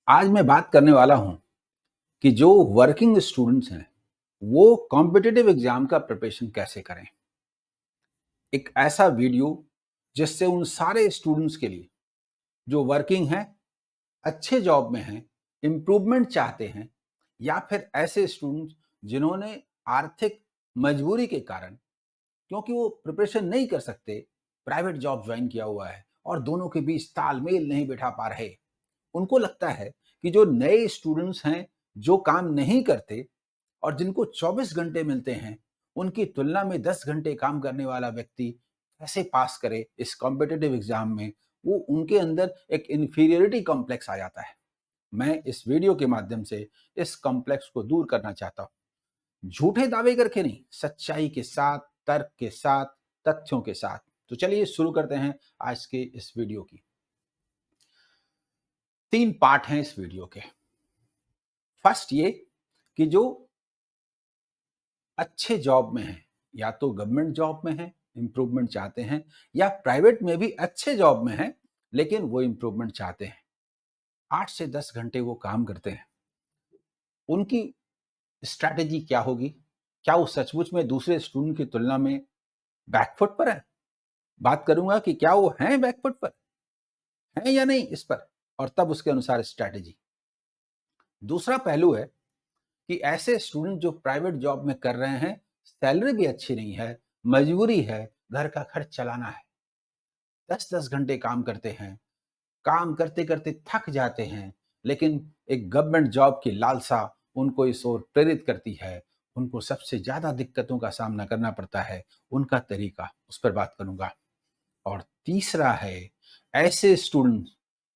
आज मैं बात करने वाला हूं कि जो वर्किंग स्टूडेंट्स हैं वो कॉम्पिटिटिव एग्जाम का प्रिपरेशन कैसे करें। एक ऐसा वीडियो जिससे उन सारे स्टूडेंट्स के लिए जो वर्किंग हैं, अच्छे जॉब में हैं, इम्प्रूवमेंट चाहते हैं, या फिर ऐसे स्टूडेंट्स जिन्होंने आर्थिक मजबूरी के कारण, क्योंकि वो प्रिपरेशन नहीं कर सकते, प्राइवेट जॉब ज्वाइन किया हुआ है और दोनों के बीच तालमेल नहीं बिठा पा रहे। उनको लगता है कि जो नए स्टूडेंट्स हैं, जो काम नहीं करते और जिनको 24 घंटे मिलते हैं, उनकी तुलना में 10 घंटे काम करने वाला व्यक्ति कैसे पास करे इस कॉम्पिटिटिव एग्जाम में, वो उनके अंदर एक इन्फीरियरिटी कॉम्प्लेक्स आ जाता है। मैं इस वीडियो के माध्यम से इस कॉम्प्लेक्स को दूर करना चाहता हूँ। झूठे दावे करके नहीं, सच्चाई के साथ, तर्क के साथ, तथ्यों के साथ। तो चलिए शुरू करते हैं आज के इस वीडियो की। 3 पार्ट हैं इस वीडियो के। फर्स्ट ये कि जो अच्छे जॉब में हैं, या तो गवर्नमेंट जॉब में हैं, इम्प्रूवमेंट चाहते हैं, या प्राइवेट में भी अच्छे जॉब में हैं, लेकिन वो इम्प्रूवमेंट चाहते हैं। 8 से 10 घंटे वो काम करते हैं। उनकी स्ट्रैटेजी क्या होगी? क्या वो सचमुच में दूसरे स्टूडेंट की तुलना में बैकफुट पर है? बात करूंगा कि क्या वो हैं बैकफुट पर, हैं या नहीं इस पर, और तब उसके अनुसार स्ट्रैटेजी। दूसरा पहलू है कि ऐसे स्टूडेंट जो प्राइवेट जॉब में कर रहे हैं, सैलरी भी अच्छी नहीं है, मजबूरी है, घर का खर्च चलाना है, 10-10 घंटे काम करते हैं, काम करते करते थक जाते हैं, लेकिन एक गवर्नमेंट जॉब की लालसा उनको इस ओर प्रेरित करती है। उनको सबसे ज्यादा दिक्कतों का सामना करना पड़ता है, उनका तरीका, उस पर बात करूंगा। और तीसरा है ऐसे स्टूडेंट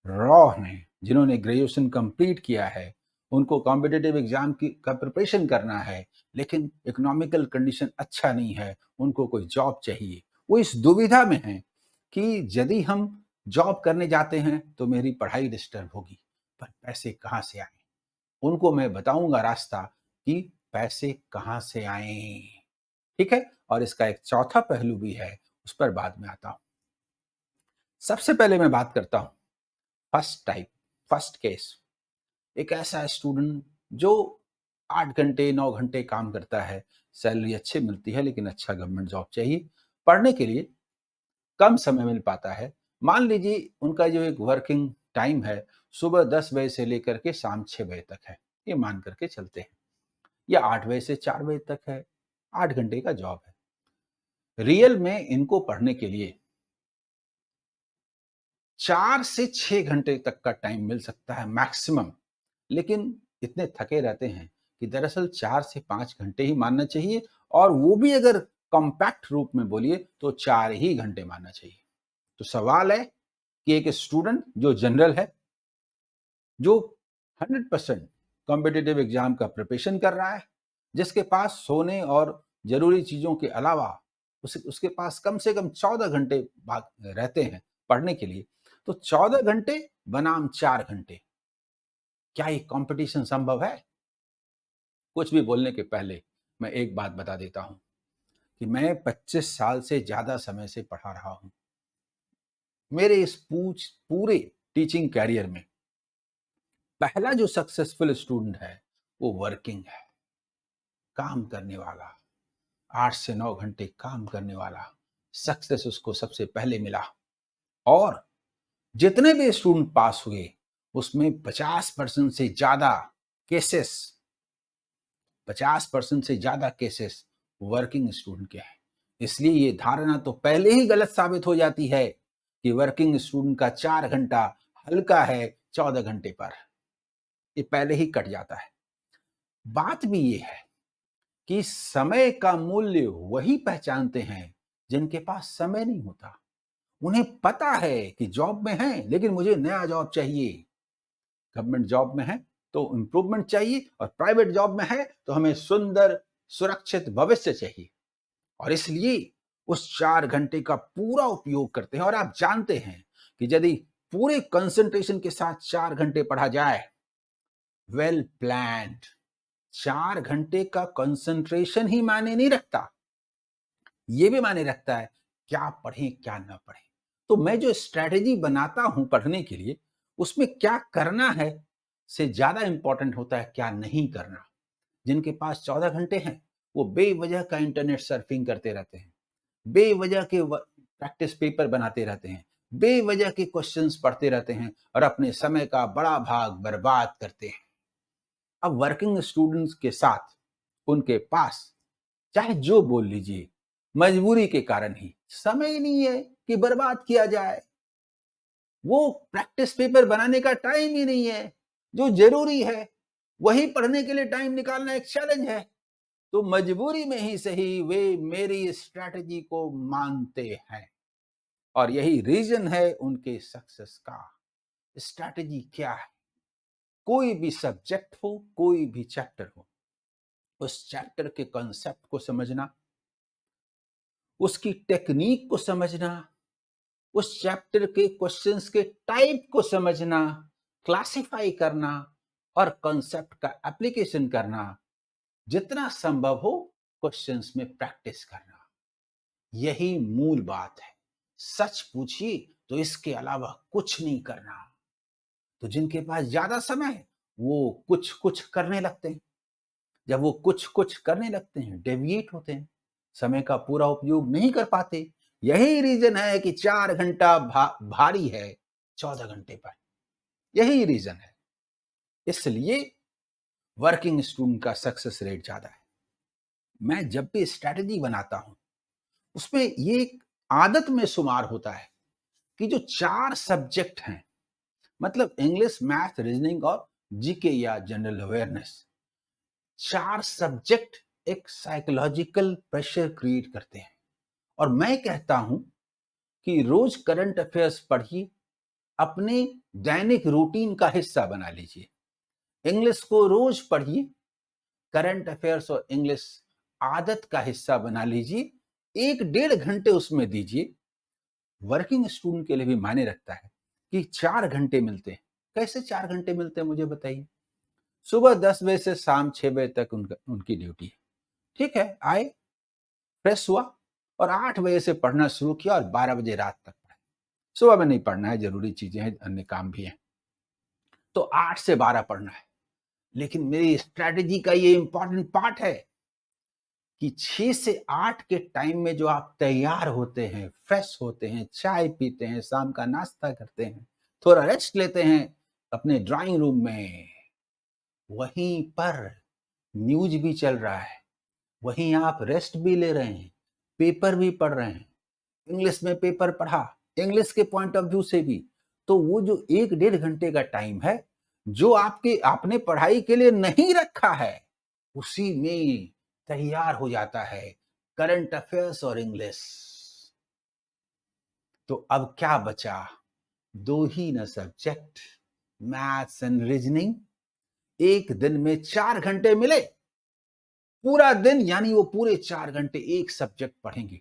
रॉ हैं जिन्होंने ग्रेजुएशन कंप्लीट किया है, उनको कॉम्पिटिटिव एग्जाम की का प्रिपरेशन करना है, लेकिन इकोनॉमिकल कंडीशन अच्छा नहीं है, उनको कोई जॉब चाहिए। वो इस दुविधा में हैं कि यदि हम जॉब करने जाते हैं तो मेरी पढ़ाई डिस्टर्ब होगी, पर पैसे कहाँ से आए? उनको मैं बताऊंगा रास्ता कि पैसे कहाँ से आए। ठीक है, और इसका एक चौथा पहलू भी है, उस पर बाद में आता हूं। सबसे पहले मैं बात करता हूं फर्स्ट टाइप, फर्स्ट केस। एक ऐसा स्टूडेंट जो 8 घंटे 9 घंटे काम करता है, सैलरी अच्छी मिलती है, लेकिन अच्छा गवर्नमेंट जॉब चाहिए, पढ़ने के लिए कम समय मिल पाता है। मान लीजिए उनका जो एक वर्किंग टाइम है, सुबह 10 बजे से लेकर के शाम 6 बजे तक है, ये मान करके चलते हैं, या 8 बजे से 4 बजे तक है, 8 घंटे का जॉब है। रियल में इनको पढ़ने के लिए 4 से 6 घंटे तक का टाइम मिल सकता है मैक्सिमम, लेकिन इतने थके रहते हैं कि दरअसल 4 से 5 घंटे ही मानना चाहिए, और वो भी अगर कॉम्पैक्ट रूप में बोलिए तो 4 ही घंटे मानना चाहिए। तो सवाल है कि एक स्टूडेंट जो जनरल है, जो 100% कॉम्पिटिटिव एग्जाम का प्रिपरेशन कर रहा है, जिसके पास सोने और जरूरी चीजों के अलावा उसके पास कम से कम 14 घंटे रहते हैं पढ़ने के लिए, तो 14 घंटे बनाम 4 घंटे, क्या ये कंपटीशन संभव है? कुछ भी बोलने के पहले मैं एक बात बता देता हूं कि मैं 25 साल से ज्यादा समय से पढ़ा रहा हूं। मेरे इस पूरे टीचिंग कैरियर में पहला जो सक्सेसफुल स्टूडेंट है वो वर्किंग है, काम करने वाला, 8 से 9 घंटे काम करने वाला, सक्सेस उसको सबसे पहले मिला। और जितने भी स्टूडेंट पास हुए उसमें 50% से ज्यादा केसेस, 50% से ज्यादा केसेस वर्किंग स्टूडेंट के हैं। इसलिए ये धारणा तो पहले ही गलत साबित हो जाती है कि वर्किंग स्टूडेंट का 4 घंटा हल्का है 14 घंटे पर, ये पहले ही कट जाता है। बात भी ये है कि समय का मूल्य वही पहचानते हैं जिनके पास समय नहीं होता। उन्हें पता है कि जॉब में है लेकिन मुझे नया जॉब चाहिए, गवर्नमेंट जॉब में है तो इंप्रूवमेंट चाहिए, और प्राइवेट जॉब में है तो हमें सुंदर सुरक्षित भविष्य चाहिए। और इसलिए उस 4 घंटे का पूरा उपयोग करते हैं। और आप जानते हैं कि यदि पूरे कंसंट्रेशन के साथ 4 घंटे पढ़ा जाए, वेल प्लान्ड, 4 घंटे का कंसंट्रेशन ही मायने नहीं रखता, ये भी मायने रखता है क्या पढ़ें क्या ना पढ़ें। तो मैं जो स्ट्रेटेजी बनाता हूं पढ़ने के लिए, उसमें क्या करना है से ज़्यादा इम्पोर्टेंट होता है क्या नहीं करना। जिनके पास 14 घंटे हैं, वो बेवजह का इंटरनेट सर्फिंग करते रहते हैं, बेवजह के प्रैक्टिस पेपर बनाते रहते हैं, बेवजह के क्वेश्चंस पढ़ते रहते हैं और अपने समय का बड़ा भाग बर्बाद करते हैं। अब वर्किंग स्टूडेंट्स के साथ उनके पास चाहे जो बोल लीजिए, मजबूरी के कारण ही समय ही नहीं है कि बर्बाद किया जाए। वो प्रैक्टिस पेपर बनाने का टाइम ही नहीं है। जो जरूरी है वही पढ़ने के लिए टाइम निकालना एक चैलेंज है। तो मजबूरी में ही सही वे मेरी स्ट्रैटेजी को मानते हैं और यही रीजन है उनके सक्सेस का। स्ट्रैटेजी क्या है? कोई भी सब्जेक्ट हो, कोई भी चैप्टर हो, उस चैप्टर के कॉन्सेप्ट को समझना, उसकी टेक्निक को समझना, उस चैप्टर के क्वेश्चंस के टाइप को समझना, क्लासिफाई करना और कॉन्सेप्ट का एप्लीकेशन करना, जितना संभव हो क्वेश्चंस में प्रैक्टिस करना, यही मूल बात है। सच पूछिए तो इसके अलावा कुछ नहीं करना। तो जिनके पास ज्यादा समय है वो कुछ कुछ करने लगते हैं। जब वो कुछ कुछ करने लगते हैं, डेविएट होते हैं, समय का पूरा उपयोग नहीं कर पाते। यही रीजन है कि 4 घंटा भारी है 14 घंटे पर। यही रीजन है। इसलिए वर्किंग स्टूडेंट का सक्सेस रेट ज्यादा है। मैं जब भी स्ट्रैटेजी बनाता हूं उसमें ये एक आदत में शुमार होता है कि जो 4 सब्जेक्ट हैं, मतलब इंग्लिश, मैथ, रीजनिंग और जीके या जनरल अवेयरनेस, 4 सब्जेक्ट एक साइकोलॉजिकल प्रेशर क्रिएट करते हैं। और मैं कहता हूं कि रोज करंट अफेयर्स पढ़िए, अपने दैनिक रूटीन का हिस्सा बना लीजिए। इंग्लिश को रोज पढ़िए, करंट अफेयर्स और इंग्लिश आदत का हिस्सा बना लीजिए, 1-1.5 घंटे उसमें दीजिए। वर्किंग स्टूडेंट के लिए भी मायने रखता है कि 4 घंटे मिलते हैं। कैसे 4 घंटे मिलते हैं मुझे बताइए। सुबह 10 बजे से शाम 6 बजे तक उनकी ड्यूटी है। ठीक है, आए, फ्रेश हुआ और 8 बजे से पढ़ना शुरू किया और 12 बजे रात तक पढ़ा। सुबह में नहीं पढ़ना है, जरूरी चीजें हैं, अन्य काम भी हैं, तो 8 से 12 पढ़ना है। लेकिन मेरी स्ट्रैटेजी का ये इंपॉर्टेंट पार्ट है कि 6 से 8 के टाइम में जो आप तैयार होते हैं, फ्रेश होते हैं, चाय पीते हैं, शाम का नाश्ता करते हैं, थोड़ा रेस्ट लेते हैं अपने ड्राइंग रूम में, वहीं पर न्यूज भी चल रहा है, वहीं आप रेस्ट भी ले रहे हैं, पेपर भी पढ़ रहे हैं। इंग्लिश में पेपर पढ़ा, इंग्लिश के पॉइंट ऑफ व्यू से भी। तो वो जो 1-1.5 घंटे का टाइम है जो आपने पढ़ाई के लिए नहीं रखा है, उसी में तैयार हो जाता है करंट अफेयर्स और इंग्लिश। तो अब क्या बचा? 2 ही ना सब्जेक्ट, मैथ्स एंड रीजनिंग। एक दिन में 4 घंटे मिले, पूरा दिन, यानी वो पूरे 4 घंटे एक सब्जेक्ट पढ़ेंगे।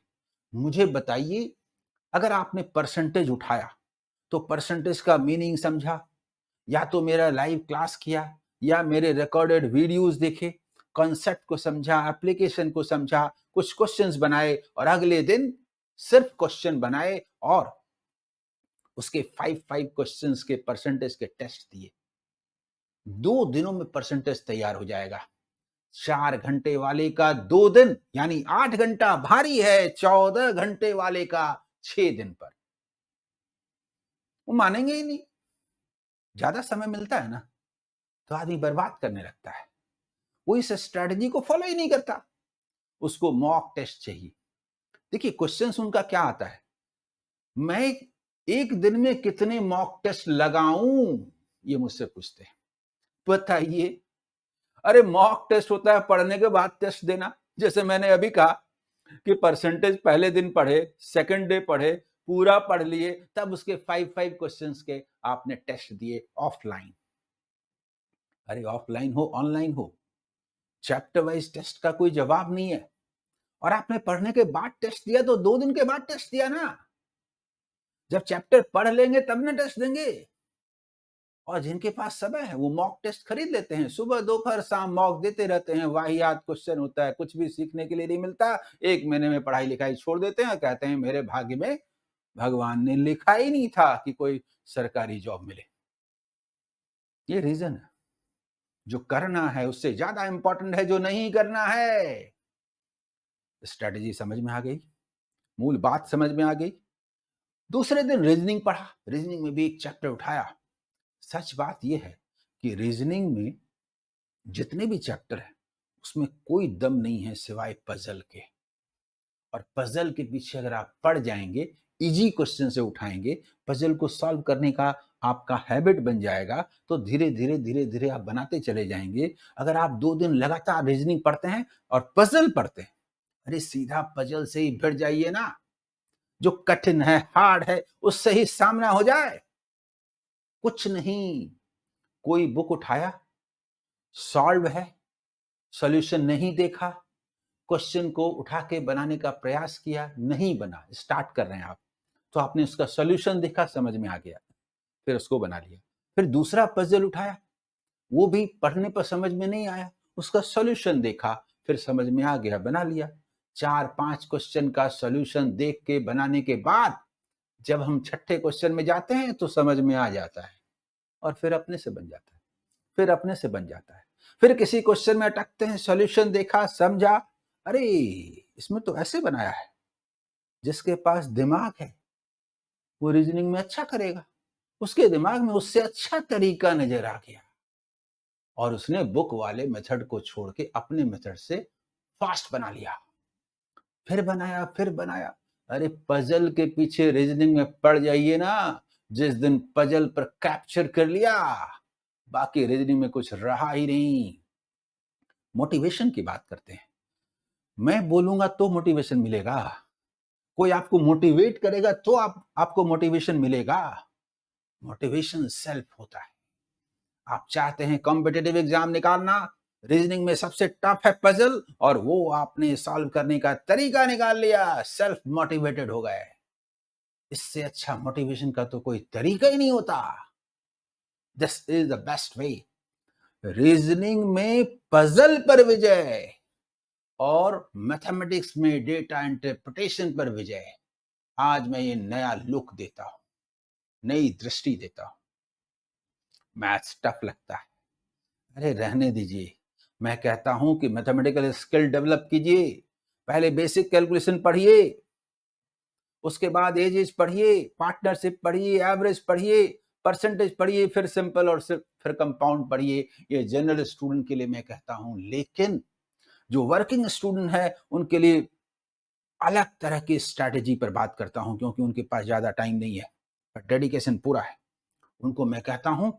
मुझे बताइए, अगर आपने परसेंटेज उठाया तो परसेंटेज का मीनिंग समझा, या तो मेरा लाइव क्लास किया या मेरे रिकॉर्डेड वीडियोस देखे, कॉन्सेप्ट को समझा, एप्लीकेशन को समझा, कुछ क्वेश्चंस बनाए और अगले दिन सिर्फ क्वेश्चन बनाए और उसके 5 क्वेश्चंस के परसेंटेज के टेस्ट दिए। 2 दिनों में परसेंटेज तैयार हो जाएगा। 4 घंटे वाले का 2 दिन, यानी 8 घंटा भारी है 14 घंटे वाले का 6 दिन पर। वो मानेंगे ही नहीं। ज्यादा समय मिलता है ना तो आदमी बर्बाद करने लगता है। वो इस स्ट्रेटजी को फॉलो ही नहीं करता। उसको मॉक टेस्ट चाहिए। देखिए क्वेश्चंस उनका क्या आता है, मैं एक दिन में कितने मॉक टेस्ट लगाऊं, ये मुझसे पूछते हैं। बताइए। अरे मॉक टेस्ट होता है पढ़ने के बाद टेस्ट देना। जैसे मैंने अभी कहा कि परसेंटेज पहले दिन पढ़े, सेकंड डे पढ़े, पूरा पढ़ लिए, तब उसके 5 क्वेश्चंस के आपने टेस्ट दिए ऑफलाइन। अरे ऑफलाइन हो ऑनलाइन हो, चैप्टर वाइज टेस्ट का कोई जवाब नहीं है। और आपने पढ़ने के बाद टेस्ट दिया तो 2 दिन के बाद टेस्ट दिया ना। जब चैप्टर पढ़ लेंगे तब ना टेस्ट देंगे। और जिनके पास समय है वो मॉक टेस्ट खरीद लेते हैं, सुबह दोपहर शाम मॉक देते रहते हैं। वाहियात क्वेश्चन होता है, कुछ भी सीखने के लिए नहीं मिलता। 1 महीने में पढ़ाई लिखाई छोड़ देते हैं, कहते हैं मेरे भाग्य में भगवान ने लिखा ही नहीं था कि कोई सरकारी जॉब मिले। ये रीजन है। जो करना है उससे ज़्यादा इम्पोर्टेंट है जो नहीं करना है। स्ट्रैटेजी समझ में आ गई, मूल बात समझ में आ गई। दूसरे दिन रीजनिंग पढ़ा, रीजनिंग में भी एक चैप्टर उठाया। सच बात यह है कि रीजनिंग में जितने भी चैप्टर हैं, उसमें कोई दम नहीं है सिवाय पजल के। और पजल के पीछे अगर आप पड़ जाएंगे, इजी क्वेश्चन से उठाएंगे, पजल को सॉल्व करने का आपका हैबिट बन जाएगा, तो धीरे धीरे धीरे धीरे आप बनाते चले जाएंगे। अगर आप 2 दिन लगातार रीजनिंग पढ़ते हैं और पजल पढ़ते हैं, अरे सीधा पजल से ही भिड़ जाइए ना। जो कठिन है, हार्ड है, उससे ही सामना हो जाए। कुछ नहीं, कोई बुक उठाया, सॉल्व है, सॉल्यूशन नहीं देखा, क्वेश्चन को उठा के बनाने का प्रयास किया, नहीं बना, स्टार्ट कर रहे हैं आप, तो आपने उसका सॉल्यूशन देखा, समझ में आ गया, फिर उसको बना लिया। फिर दूसरा पजल उठाया, वो भी पढ़ने पर समझ में नहीं आया, उसका सॉल्यूशन देखा, फिर समझ में आ गया, बना लिया। 4-5 क्वेश्चन का सॉल्यूशन देख के बनाने के बाद जब हम छठे क्वेश्चन में जाते हैं तो समझ में आ जाता है और फिर अपने से बन जाता है, फिर अपने से बन जाता है। फिर किसी क्वेश्चन में अटकते हैं, सॉल्यूशन देखा, समझा, अरे इसमें तो ऐसे बनाया है। जिसके पास दिमाग है वो रीजनिंग में अच्छा करेगा, उसके दिमाग में उससे अच्छा तरीका नजर आ गया और उसने बुक वाले मेथड को छोड़ के अपने मेथड से फास्ट बना लिया। फिर बनाया, फिर बनाया। अरे पजल के पीछे रीजनिंग में पड़ जाइए ना। जिस दिन पजल पर कैप्चर कर लिया, बाकी रीजनिंग में कुछ रहा ही नहीं। मोटिवेशन की बात करते हैं, मैं बोलूंगा तो मोटिवेशन मिलेगा, कोई आपको मोटिवेट करेगा तो आपको मोटिवेशन मिलेगा। मोटिवेशन सेल्फ होता है। आप चाहते हैं कॉम्पिटिटिव एग्जाम निकालना, रीजनिंग में सबसे टफ है पजल और वो आपने सॉल्व करने का तरीका निकाल लिया, सेल्फ मोटिवेटेड हो गए। इससे अच्छा मोटिवेशन का तो कोई तरीका ही नहीं होता। This is the best way. Reasoning में पजल पर विजय और मैथमेटिक्स में डेटा इंटरप्रिटेशन पर विजय। आज मैं ये नया लुक देता हूं, नई दृष्टि देता हूं। मैथ्स टफ लगता है, अरे रहने दीजिए। मैं कहता हूं कि मैथमेटिकल स्किल डेवलप कीजिए। पहले बेसिक कैलकुलेशन पढ़िए, उसके बाद एजेस पढ़िए, पार्टनरशिप पढ़िए, एवरेज पढ़िए, परसेंटेज पढ़िए, फिर सिंपल और फिर कंपाउंड पढ़िए। ये जनरल स्टूडेंट के लिए मैं कहता हूं, लेकिन जो वर्किंग स्टूडेंट है उनके लिए अलग तरह की स्ट्रैटेजी पर बात करता हूं, क्योंकि उनके पास ज्यादा टाइम नहीं है पर डेडिकेशन पूरा है। उनको मैं कहता हूं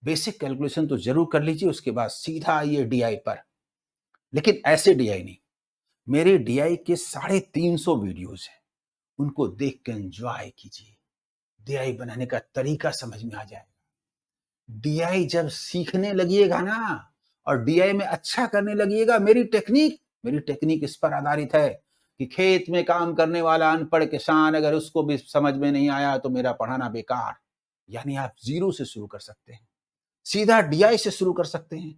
बेसिक कैलकुलेशन तो जरूर कर लीजिए, उसके बाद सीधा आइए डीआई पर। लेकिन ऐसे डीआई नहीं, मेरे डीआई के 350 वीडियोस हैं, उनको देख के एंजॉय कीजिए। डीआई बनाने का तरीका समझ में आ जाएगा। डीआई जब सीखने लगिएगा ना और डीआई में अच्छा करने लगिएगा, मेरी टेक्निक इस पर आधारित है कि खेत में काम करने वाला अनपढ़ किसान अगर उसको भी समझ में नहीं आया तो मेरा पढ़ाना बेकार। यानी आप जीरो से शुरू कर सकते हैं, सीधा डीआई से शुरू कर सकते हैं।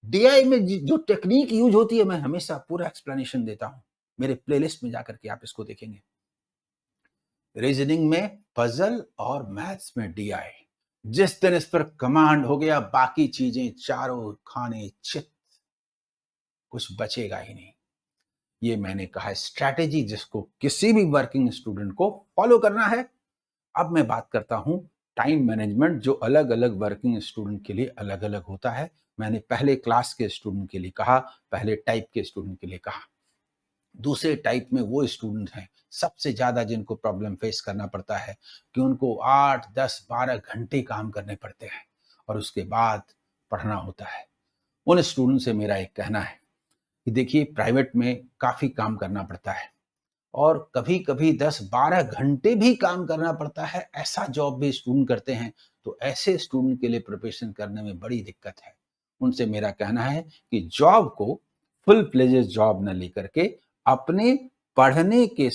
डीआई में जो टेक्निक यूज होती है, मैं हमेशा पूरा एक्सप्लेनेशन देता हूं। मेरे प्लेलिस्ट में जाकर के आप इसको देखेंगे। रीजनिंग में पजल और मैथ्स में डीआई। जिस दिन इस पर कमांड हो गया, बाकी चीजें चारों खाने चित, कुछ बचेगा ही नहीं। ये मैंने कहा स्ट्रैटेजी जिसको किसी भी वर्किंग स्टूडेंट को फॉलो करना है। अब मैं बात करता हूं टाइम मैनेजमेंट, जो अलग अलग वर्किंग स्टूडेंट के लिए अलग अलग होता है। मैंने पहले क्लास के स्टूडेंट के लिए कहा, पहले टाइप के स्टूडेंट के लिए कहा। दूसरे टाइप में वो स्टूडेंट हैं सबसे ज्यादा जिनको प्रॉब्लम फेस करना पड़ता है कि उनको 8, 10, 12 घंटे काम करने पड़ते हैं और उसके बाद पढ़ना होता है। उन स्टूडेंट से मेरा एक कहना है कि देखिए, प्राइवेट में काफी काम करना पड़ता है और कभी कभी 10-12 घंटे भी काम करना पड़ता है। ऐसा जॉब भी स्टूडेंट करते हैं, तो ऐसे स्टूडेंट के लिए प्रिपरेशन करने में बड़ी दिक्कत है। उनसे मेरा कहना है कि जॉब को फुल प्लेजेस जॉब न लेकर के अपने पढ़ने के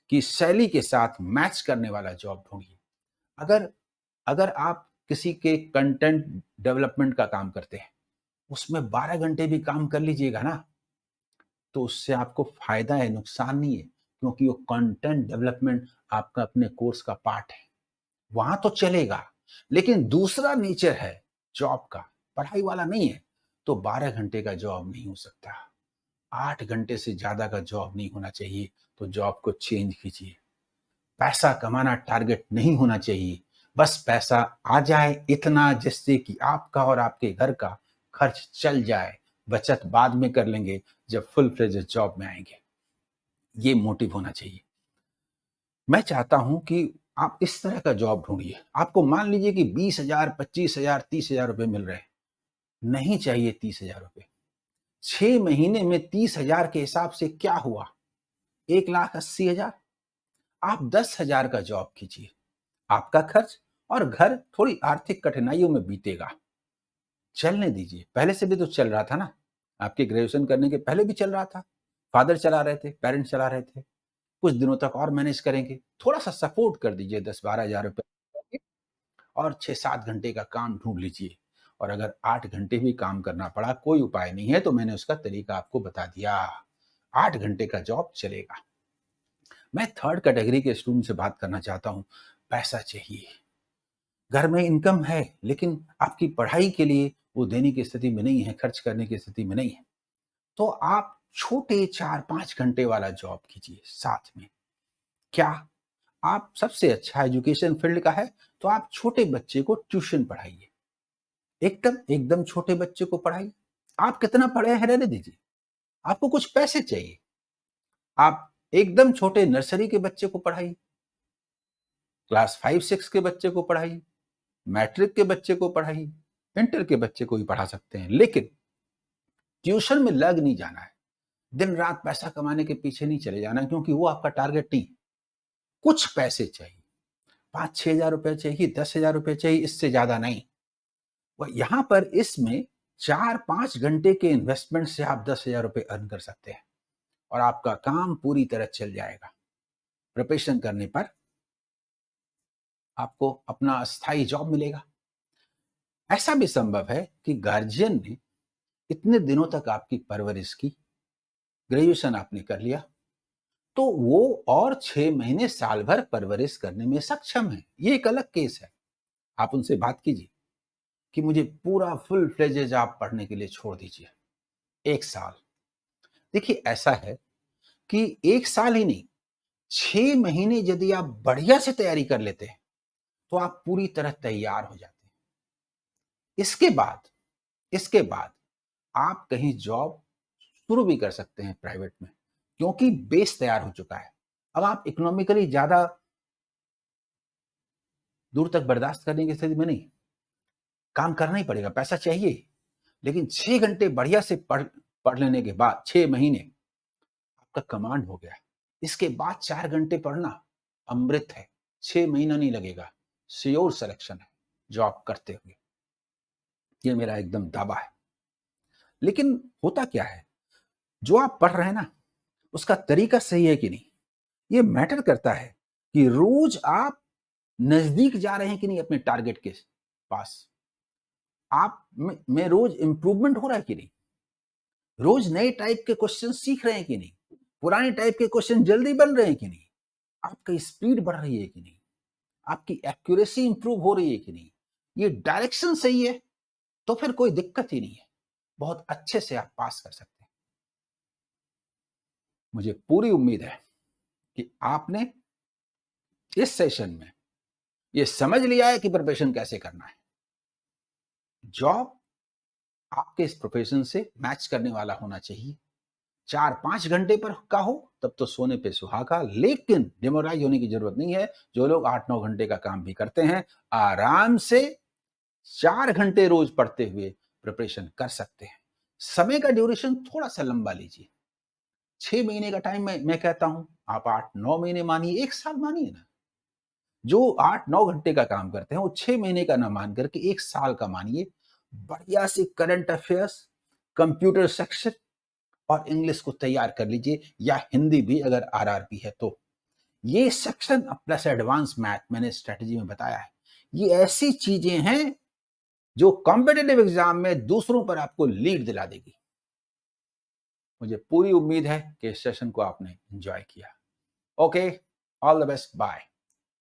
की शैली के साथ मैच करने वाला जॉब ढूंढिए। अगर अगर आप किसी के कंटेंट डेवलपमेंट का काम करते हैं, उसमें 12 घंटे भी काम कर लीजिएगा ना, तो उससे आपको फायदा है, नुकसान नहीं है, क्योंकि वो कंटेंट डेवलपमेंट आपका अपने कोर्स का पार्ट है, वहां तो चलेगा। लेकिन दूसरा नेचर है जॉब का, पढ़ाई वाला नहीं है, तो 12 घंटे का जॉब नहीं हो सकता। 8 घंटे से ज़्यादा का जॉब नहीं होना चाहिए, तो जॉब को चेंज कीजिए। पैसा कमाना टारगेट नहीं होना चाहिए, बस पैसा आ जाए इतना जिससे कि आपका और आपके घर का खर्च चल जाए, बचत बाद में कर लेंगे जब फुल फ्लेजेड जॉब में आएँगे। ये मोटिव होना चाहिए। मैं चाहता हूँ कि आप इस तरह का जॉब ढूँढिए। आपको मान लीजिए कि 20,000, 25,000, 30,000 रुपए मिल रहे हैं। नहीं चाहिए 30,000 रुपए। 6 महीने में 30,000 के हिसाब से क्या हुआ? 1,80,000। आप 10,000 का जॉब कीजिए। आपका खर्च और घर थोड़ी आर्थिक कठिनाइयों में बीतेगा। चलने दीजिए। पहले से भी तो चल रहा था ना। आपके ग्रेजुएशन करने के पहले भी चल रहा था। फादर चला रहे थे, पेरेंट्स चला रहे थे। कुछ दिनों तक और मैनेज करेंगे। थोड़ा-सा सपोर्ट कर दीजिए 10-12,000 रुपए और 6-7 घंटे का काम ढूँढ लीजिए। और अगर 8 घंटे भी काम करना पड़ा, कोई उपाय नहीं है, तो मैंने उसका तरीका आपको बता दिया। 8 घंटे का जॉब चलेगा। मैं थर्ड कैटेगरी के स्टूडेंट से बात करना चाहता हूँ। पैसा चाहिए। घर में इनकम है, लेकिन आपकी पढ़ाई के लिए वो देने की स्थिति में नहीं है, खर्च करने की स्थिति में नहीं है। तो आप छोटे 4-5 घंटे वाला जॉब कीजिए साथ में। क्या आप सबसे अच्छा एजुकेशन फील्ड का है, तो आप छोटे बच्चे को ट्यूशन पढ़ाइए। एकदम एकदम छोटे बच्चे को पढ़ाइए। आप कितना पढ़े हैं रहने दीजिए। आपको कुछ पैसे चाहिए। आप एकदम छोटे नर्सरी के बच्चे को पढ़ाइए, क्लास 5-6 के बच्चे को पढ़ाइए, मैट्रिक के बच्चे को पढ़ाइए, इंटर के बच्चे को भी पढ़ा सकते हैं। लेकिन ट्यूशन में लग नहीं जाना है। दिन-रात पैसा कमाने के पीछे नहीं चले जाना है, क्योंकि वो आपका टारगेट नहीं है। कुछ पैसे चाहिए। 5-6 हज़ार रुपए चाहिए, 10,000 रुपए चाहिए, इससे ज़्यादा नहीं। यहाँ पर इसमें 4-5 घंटे के इन्वेस्टमेंट से आप 10,000 रुपए अर्न कर सकते हैं और आपका काम पूरी तरह चल जाएगा। प्रिपरेशन करने पर आपको अपना स्थायी जॉब मिलेगा। ऐसा भी संभव है कि गार्जियन ने इतने दिनों तक आपकी परवरिश की, ग्रेजुएशन आपने कर लिया, तो वो और 6 महीने, साल भर परवरिश करने में सक्षम है। ये एक अलग केस है। आप उनसे बात कीजिए कि मुझे पूरा फुल फ्लेजेज आप पढ़ने के लिए छोड़ दीजिए। 1 साल। देखिए ऐसा है कि 1 साल ही नहीं, 6 महीने यदि आप बढ़िया से तैयारी कर लेते हैं, तो आप पूरी तरह तैयार हो जाते हैं। इसके बाद आप कहीं जॉब शुरू भी कर सकते हैं प्राइवेट में, क्योंकि बेस तैयार हो चुका है। अब आप इकोनॉमिकली ज़्यादा दूर तक बर्दाश्त करने की स्थिति में नहीं, काम करना ही पड़ेगा, पैसा चाहिए। लेकिन 6 घंटे बढ़िया से पढ़ पढ़ लेने के बाद 6 महीने आपका कमांड हो गया। इसके बाद 4 घंटे पढ़ना अमृत है। 6 महीना नहीं लगेगा, श्योर सिलेक्शन है जॉब करते हुए। ये मेरा एकदम दावा है। लेकिन होता क्या है, जो आप पढ़ रहे हैं ना, उसका तरीका सही है कि नहीं, ये मैटर करता है कि रोज आप नज़दीक जा रहे हैं कि नहीं अपने टारगेट के पास। आप में रोज इम्प्रूवमेंट हो रहा है कि नहीं? रोज नए टाइप के क्वेश्चन सीख रहे हैं कि नहीं? पुराने टाइप के क्वेश्चन जल्दी बन रहे हैं कि नहीं? आपकी स्पीड बढ़ रही है कि नहीं? आपकी एक्यूरेसी इंप्रूव हो रही है कि नहीं? ये डायरेक्शन सही है, तो फिर कोई दिक्कत ही नहीं है। बहुत अच्छे से आप पास कर सकते हैं। मुझे पूरी उम्मीद है कि आपने इस सेशन में ये समझ लिया है कि प्रिपरेशन कैसे करना है। जॉब आपके इस प्रोफेशन से मैच करने वाला होना चाहिए। 4-5 घंटे पर का हो तब तो सोने पे सुहागा, लेकिन डिमोराइज होने की जरूरत नहीं है। जो लोग 8-9 घंटे का काम भी करते हैं, आराम से 4 घंटे रोज पढ़ते हुए प्रिपरेशन कर सकते हैं। समय का ड्यूरेशन थोड़ा सा लंबा लीजिए। 6 महीने का टाइम मैं कहता हूं, आप 8-9 महीने मानिए, 1 साल मानिए ना। जो 8-9 घंटे का काम करते हैं, वो 6 महीने का ना मान करके 1 साल का मानिए। बढ़िया से करंट अफेयर्स, कंप्यूटर सेक्शन और इंग्लिश को तैयार कर लीजिए, या हिंदी भी अगर आरआरबी है तो। ये सेक्शन प्लस एडवांस मैथ मैंने स्ट्रेटजी में बताया है। ये ऐसी चीजें हैं जो कॉम्पिटिटिव एग्जाम में दूसरों पर आपको लीड दिला देगी। मुझे पूरी उम्मीद है कि इस सेशन को आपने एंजॉय किया। Okay, all the best, bye.